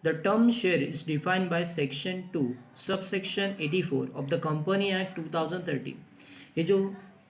The term share is defined by Section 2, subsection 84 of the Company Act 2013. ये जो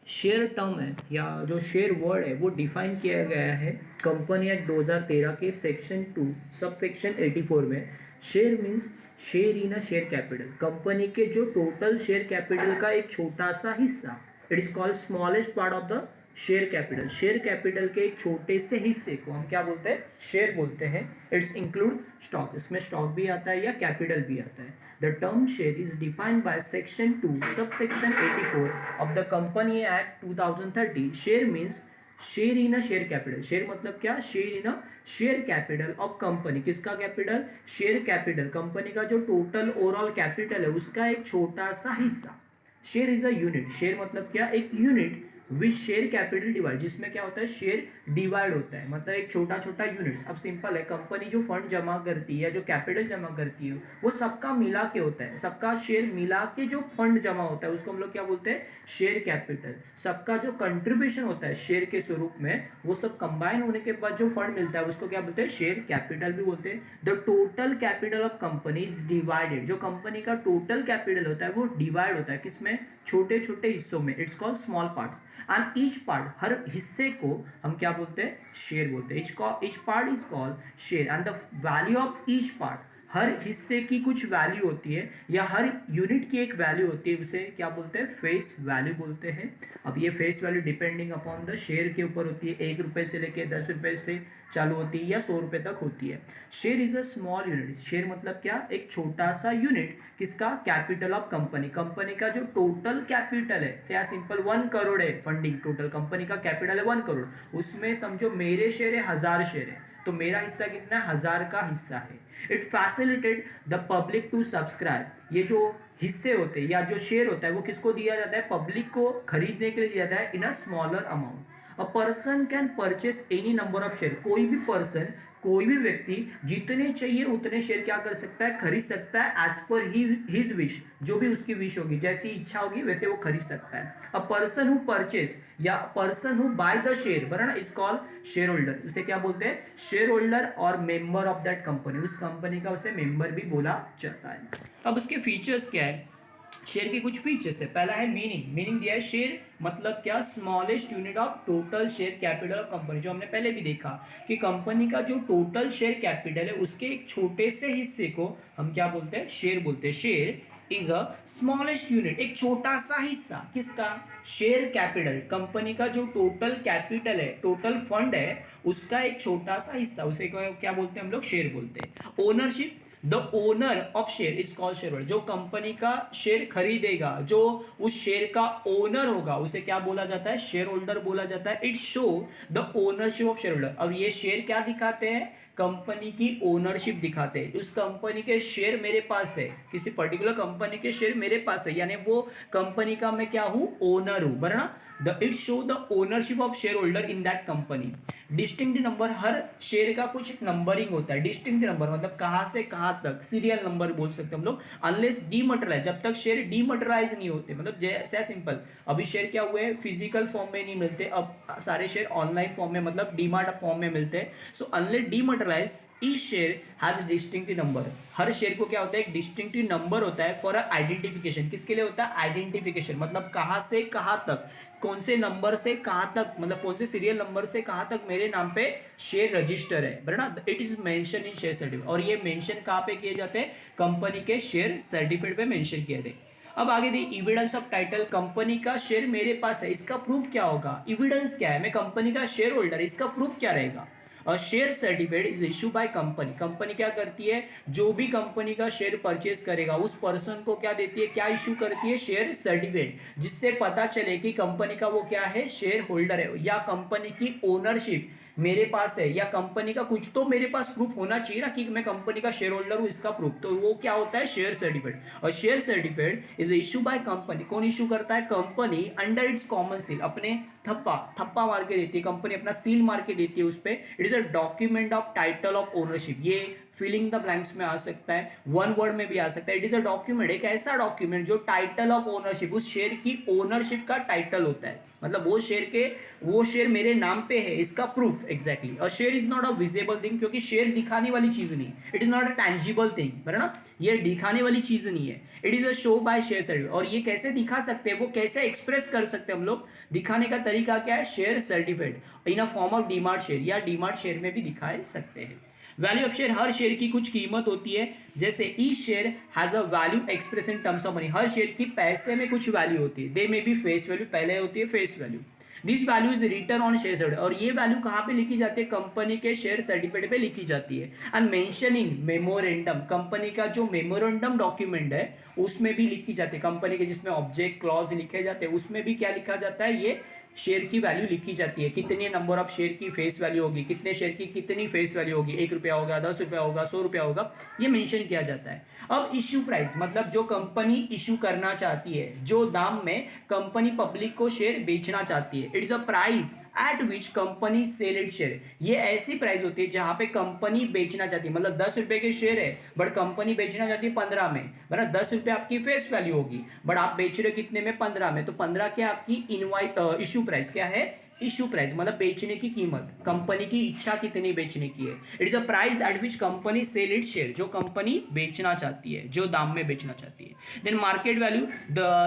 share term है या जो शेयर वर्ड है वो डिफाइन किया गया है कंपनी एक्ट 2013 के सेक्शन 2 सब सेक्शन 84 में। Share means share in a share capital, company के जो टोटल शेयर कैपिटल का एक छोटा सा हिस्सा। It is called smallest part of the share capital. Share capital के एक छोटे से हिस्से को हम क्या बोलते हैं? शेयर बोलते हैं। इट्स इंक्लूड स्टॉक, इसमें स्टॉक भी आता है या कैपिटल भी आता है। The term share is defined by section 2 subsection 84 of the company act 2030। Share means share in a share capital. Share मतलब क्या? Share in a share capital of company. किसका कैपिटल? शेयर कैपिटल, कंपनी का जो total overall capital है उसका एक छोटा सा हिस्सा। Share is a unit. Share मतलब क्या? एक unit which share capital divide, जिसमें क्या होता है? शेयर डिवाइड होता है, मतलब एक छोटा छोटा यूनिट्स। अब सिंपल है, कंपनी जो फंड जमा करती है, जो कैपिटल जमा करती है, वो सबका मिला के होता है। सबका शेयर मिला के जो फंड जमा होता है उसको हम लोग क्या बोलते हैं? Share capital. सबका जो कंट्रीब्यूशन होता है शेयर के स्वरूप में, वो सब कंबाइन होने के बाद जो फंड मिलता है उसको क्या बोलते हैं? शेयर कैपिटल भी बोलते हैं। The total capital of company is divided. जो कंपनी का टोटल कैपिटल होता है वो डिवाइड होता है किसमें? छोटे छोटे हिस्सों में। It's called small parts and each part, हर हिस्से को हम क्या बोलते हैं? शेयर बोलते हैं। Each part is called share and the value of each part, हर हिस्से की कुछ वैल्यू होती है या हर यूनिट की एक वैल्यू होती है, उसे क्या बोलते हैं? फेस वैल्यू बोलते हैं। अब ये face value depending upon the share के ऊपर होती है। 1 रुपए से लेके 10 रुपए से चालू होती है या 100 रुपए तक होती है। Share is a small unit. Share मतलब क्या? एक छोटा सा यूनिट। किसका? Capital of company. कंपनी का जो टोटल कैपिटल है, क्या सिंपल 1 करोड़ है फंडिंग, टोटल कंपनी का कैपिटल है 1 करोड़, उसमें समझो मेरे शेयर है 1000 शेयर है, तो मेरा हिस्सा कितना है? 1000 का हिस्सा है। It facilitate the public to subscribe. ये जो हिस्से होते हैं या जो शेयर होता है वो किसको दिया जाता है? पब्लिक को खरीदने के लिए दिया जाता है in a smaller amount. A person can purchase any number of share. कोई भी पर्सन, कोई भी व्यक्ति जितने चाहिए उतने शेयर क्या कर सकता है? खरीद सकता है एज पर हिज विश। जो भी उसकी विश होगी, जैसी इच्छा होगी वैसे वो खरीद सकता है। अ पर्सन हु परचेस या person who by the share, बराबर ना, इज कॉल्ड शेयर होल्डर। उसे क्या बोलते हैं? शेयर होल्डर और मेंबर ऑफ दैट कंपनी। उस कंपनी का उसे मेंबर भी बोला जाता है। अब उसके फीचर्स क्या है? शेयर के कुछ फीचर्स है। पहला है मीनिंग। मीनिंग दिया है शेयर मतलब क्या? Smallest unit of total share capital of company. जो हमने पहले भी देखा कि कंपनी का जो टोटल शेयर कैपिटल है उसके एक छोटे से हिस्से को हम क्या बोलते हैं? शेयर बोलते हैं। Share is a smallest unit, एक छोटा सा हिस्सा। किसका? शेयर कैपिटल, कंपनी का जो टोटल कैपिटल है, टोटल फंड है, उसका एक छोटा सा हिस्सा, उसे क्या बोलते हैं हम लोग? शेयर बोलते हैं। Ownership, the owner of share is called share holder. जो कंपनी का शेयर खरीदेगा, जो उस शेयर का ओनर होगा, उसे क्या बोला जाता है? शेयर होल्डर बोला जाता है। It show the ownership of share holder. अब ये शेयर क्या दिखाते हैं? कंपनी की ओनरशिप दिखाते हैं। उस कंपनी के शेयर मेरे पास है, किसी पर्टिकुलर कंपनी के शेयर मेरे पास है, यानी वो कंपनी का मैं क्या हूं? ओनर हूं, बराबर ना। It show the ownership of share holder in that company. Distinct number, her share का कुछ नंबरिंग होता है। डिस्टिंक्ट नंबर मतलब कहां से कहां तक, सीरियल नंबर बोल सकते हैं हम लोग। अनलेस डीमटेरियलाइज, जब तक शेयर डीमटेरियलाइज नहीं होते, मतलब जैसे सिंपल अभी शेयर क्या हुए हैं? फिजिकल फॉर्म में नहीं मिलते, अब सारे शेयर ऑनलाइन फॉर्म में, मतलब डीमार्ट फॉर्म में मिलते हैं। So unless dematerialise each share has distinctive number. Her share को क्या होता है? एक डिस्टिंक्टिव नंबर होता है फॉर आइडेंटिफिकेशन। किसके लिए होता है? आइडेंटिफिकेशन, मतलब कहां से कहां तक, कौन से नंबर से कहां तक, मतलब कौन से सीरियल नंबर से कहां तक मेरे नाम पे शेयर रजिस्टर है, बराबर ना। It is mention in share certificate. और ये मेंशन कहां पे किए जाते हैं? कंपनी के शेयर सर्टिफिकेट पे मेंशन किए थे। अब आगे दी एविडेंस ऑफ टाइटल। कंपनी का शेयर मेरे पास है, इसका प्रूफ क्या होगा? एविडेंस क्या है? मैं कंपनी का शेयर होल्डर, इसका प्रूफ क्या रहेगा? Share certificate is issue by company. Company क्या करती है? जो भी कंपनी का शेयर परचेस करेगा उस पर्सन को क्या देती है? क्या इशू करती है? शेयर सर्टिफिकेट, जिससे पता चले कि कंपनी का वो क्या है? शेयर होल्डर है, या कंपनी की ओनरशिप मेरे पास है, या कंपनी का कुछ तो मेरे पास प्रूफ होना चाहिए ना कि मैं कंपनी का शेयर होल्डर हूं, इसका प्रूफ। तो वो क्या होता है? Share certificate. और share certificate is issue by company. कौन इशू करता है? Company under its common seal, अपने थप्पा थप्पा मार के देती है कंपनी, अपना सील मार के देती है उस पर। It is a document of title of ownership. ये फिलिंग द ब्लैंक्स में आ सकता है, वन वर्ड में भी आ सकता है। इट इज अ डॉक्यूमेंट, एक ऐसा डॉक्यूमेंट जो टाइटल ऑफ ओनरशिप, उस शेयर की ओनरशिप का टाइटल होता है, मतलब वो शेयर मेरे नाम पे है, इसका proof. Exactly a share is not a visible thing, क्योंकि शेयर दिखाने वाली चीज नहीं, it is not a tangible thing, है ना, ये दिखाने वाली चीज नहीं है। It is a show by share certificate. और ये कैसे दिखा सकते हैं, वो कैसे एक्सप्रेस कर सकते हैं हम लोग, दिखाने का तरीका क्या है, share certificate in a form of DMart share, या डीमार्ट शेयर में भी दिखाए सकते हैं। Value of share, her share की कुछ कीमत होती है, जैसे each share has a value express in terms of money, her share की पैसे में कुछ वैल्यू होती है। दे में बी फेस वैल्यू, पहले होती है face value. This value is return on share certificate, और ये वैल्यू कहाँ पे लिखी जाती है, कंपनी के शेयर सर्टिफिकेट पे लिखी जाती है। And mention in memorandum, company का जो मेमोरेंडम डॉक्यूमेंट है उसमें भी लिखी जाती है, कंपनी के जिसमें ऑब्जेक्ट क्लॉज लिखे जाते हैं उसमें भी क्या लिखा जाता है, ये शेयर की वैल्यू लिखी जाती है। कितने नंबर ऑफ शेयर की फेस वैल्यू होगी, कितने शेयर की कितनी फेस वैल्यू होगी, 1 रुपया होगा, 10 रुपया होगा, 100 रुपया होगा, ये मेंशन किया जाता है। अब इश्यू प्राइस, मतलब जो कंपनी इश्यू करना चाहती है, जो दाम में कंपनी पब्लिक को शेयर बेचना चाहती है, it is a price at which company sell it share. ये ऐसी प्राइस होती है जहां पे कंपनी बेचना चाहती है, मतलब 10 रुपए के शेयर है बट कंपनी बेचना चाहती है 15 में, बराबर 10 रुपए आपकी फेस वैल्यू होगी, बट आप बेच रहे हो कितने में, 15 में, तो 15 क्या आपकी इनवाइट इश्यू प्राइस क्या है, इशू प्राइस, मतलब बेचने की कीमत, कंपनी की इच्छा कितनी बेचने की है। It is a price at which company sell it share, जो कंपनी बेचना चाहती है, जो दाम में बेचना चाहती है। Then market value,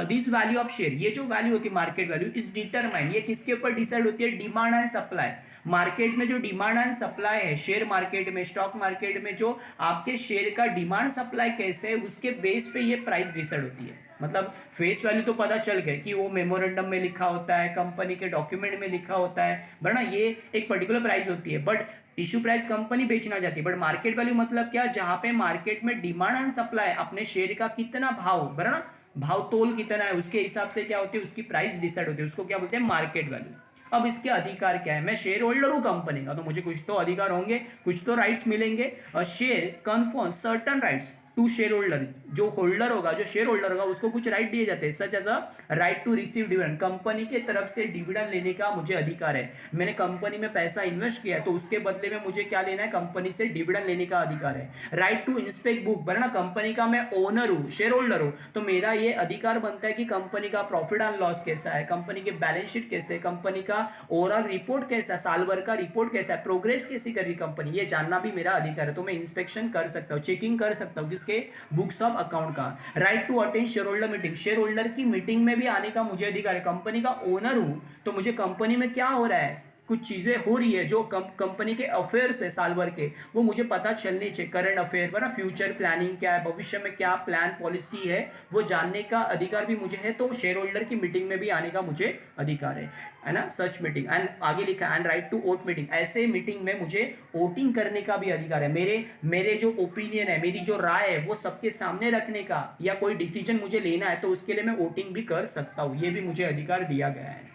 this value of share, ये जो वैल्यू होती है मार्केट वैल्यू इज डिटरमाइन, ये किसके ऊपर डिसाइड होती है, डिमांड एंड सप्लाई। मार्केट में जो डिमांड एंड सप्लाई है, शेयर मार्केट में, स्टॉक मार्केट में जो आपके शेयर का डिमांड सप्लाई कैसे है, उसके बेस पे ये प्राइस डिसाइड होती है। मतलब फेस वैल्यू तो पता चल गए कि वो मेमोरेंडम में लिखा होता है, कंपनी के डॉक्यूमेंट में लिखा होता है, वरना ये एक पर्टिकुलर प्राइस होती है, बट इशू प्राइस कंपनी बेचना चाहती है। बट मार्केट वैल्यू मतलब क्या, जहां पे मार्केट में डिमांड एंड सप्लाई, अपने शेयर का कितना भाव, बराबर, भाव तोल कितना है, उसके हिसाब से क्या होती है, उसकी प्राइस डिसाइड होती है, उसको क्या बोलते हैं, मार्केट वैल्यू। अब इसके अधिकार क्या है, मैं शेयर होल्डर हूं कंपनी का, तो मुझे कुछ तो अधिकार होंगे, कुछ तो राइट्स मिलेंगे। Share confirm certain rights to share holder, जो होल्डर होगा, जो शेयर होल्डर होगा, उसको कुछ राइट दिए जाते हैं, such as a right to receive dividend, company के तरफ से डिविडेंड लेने का मुझे अधिकार है। मैंने कंपनी में पैसा इन्वेस्ट किया है, तो उसके बदले में मुझे क्या लेना है, कंपनी से डिविडेंड लेने का अधिकार है। राइट टू इंस्पेक्ट बुक, बना कंपनी का मैं ओनर हूं, शेयर होल्डर हूं, तो मेरा ये अधिकार बनता है कि कंपनी का प्रॉफिट एंड लॉस कैसा है, कंपनी के बैलेंस शीट कैसे है, कंपनी का ओवरऑल रिपोर्ट कैसा है, साल भर का रिपोर्ट कैसा है, प्रोग्रेस कैसी कर रही कंपनी, ये जानना भी मेरा अधिकार है। तो मैं इंस्पेक्शन कर सकता हूँ, चेकिंग कर सकता हूँ किसके, बुक्स ऑफ अकाउंट का। Right to attend share holder meeting, share holder की मीटिंग में भी आने का मुझे अधिकार है, कंपनी का ओनर हूं, तो मुझे कंपनी में क्या हो रहा है, कुछ चीजें हो रही है जो कंपनी के अफेयर्स है साल भर के, वो मुझे पता चलनी चाहिए, करंट अफेयर पर ना, फ्यूचर प्लानिंग क्या है, भविष्य में क्या प्लान पॉलिसी है, वो जानने का अधिकार भी मुझे है। तो शेयर होल्डर की मीटिंग में भी आने का मुझे अधिकार है ना, सच मीटिंग। एंड आगे लिखा and right to vote meeting, ऐसे मीटिंग में मुझे वोटिंग करने का भी अधिकार है, मेरे जो ओपिनियन है, मेरी जो राय है, वो सबके सामने रखने का, या कोई डिसीजन मुझे लेना है तो उसके लिए मैं वोटिंग भी कर सकता हूँ, ये भी मुझे अधिकार दिया गया है।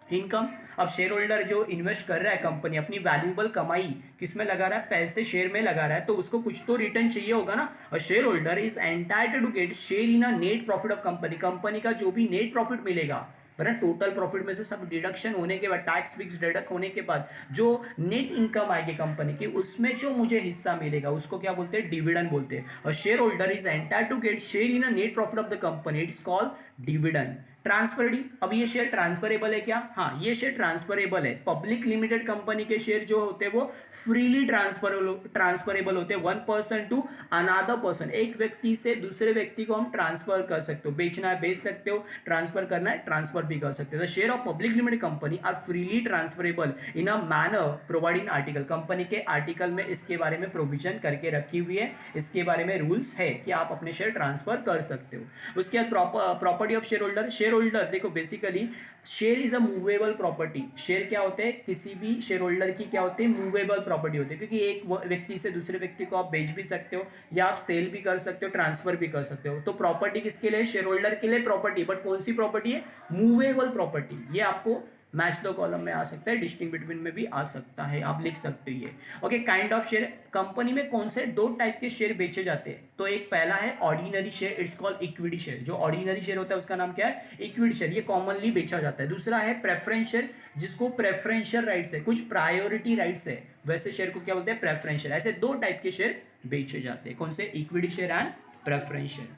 इनकम, अब शेयर होल्डर जो इन्वेस्ट कर रहा है, कंपनी अपनी वैल्यूएबल कमाई किस में लगा रहा है, पैसे शेयर में लगा रहा है, तो उसको कुछ तो रिटर्न चाहिए होगा ना। और share holder is entitled to get share in a net profit of company, company का जो भी नेट प्रॉफिट मिलेगा, पर टोटल प्रॉफिट में से सब डिडक्शन होने के बाद, टैक्स फिक्स डिडक्ट होने के बाद जो नेट इनकम आएगी कंपनी की, उसमें जो मुझे हिस्सा मिलेगा उसको क्या बोलते हैं, डिविडेंड बोलते हैं। और share holder is entitled to get share in a net profit of the company, it's called dividend. Transferable, अब ये शेयर ट्रांसफरेबल है क्या, हाँ ये शेयर ट्रांसफरेबल है। पब्लिक लिमिटेड कंपनी के शेयर जो होते हैं वो फ्रीली ट्रांसफरेबल होते हैं, 1% टू अनदर पर्सन, एक व्यक्ति से दूसरे व्यक्ति को हम ट्रांसफर कर सकते हो, बेचना है बेच सकते हो, ट्रांसफर करना है ट्रांसफर भी कर सकते हो। Share of public limited company are freely transferable in a manner provide in article, company के आर्टिकल में इसके बारे में प्रोविजन करके रखी हुई है, इसके बारे में रूल्स है कि आप अपने शेयर ट्रांसफर कर सकते हो। उसके बाद property of share holder, share holder देखो basically share is a movable property, share क्या होते हैं, किसी भी शेयर होल्डर की क्या होती है, मूवेबल प्रॉपर्टी होती है, क्योंकि एक व्यक्ति से दूसरे व्यक्ति को आप बेच भी सकते हो, या आप सेल भी कर सकते हो, ट्रांसफर भी कर सकते हो। तो प्रॉपर्टी किसके लिए, शेयर होल्डर के लिए प्रॉपर्टी, बट कौन सी प्रॉपर्टी है, मूवेबल प्रॉपर्टी, ये आपको मैच द कॉलम में आ सकता है, डिस्टिंग बिटवीन में भी आ सकता है, आप लिख सकते हो ये। Okay, kind of share, company में कौन से दो टाइप के शेयर बेचे जाते हैं? तो एक पहला है ordinary share, it's called equity share. जो ऑर्डिनरी शेयर होता है उसका नाम क्या है? इक्विटी शेयर, ये कॉमनली बेचा जाता है। दूसरा है प्रेफरेंस शेयर, जिसको प्रेफरेंशियल राइट्स है, कुछ प्रायोरिटी राइट्स है, वैसे शेयर को क्या बोलते हैं? Preference share. ऐसे दो टाइप के शेयर बेचे जाते हैं, कौन से? Equity share and preference share.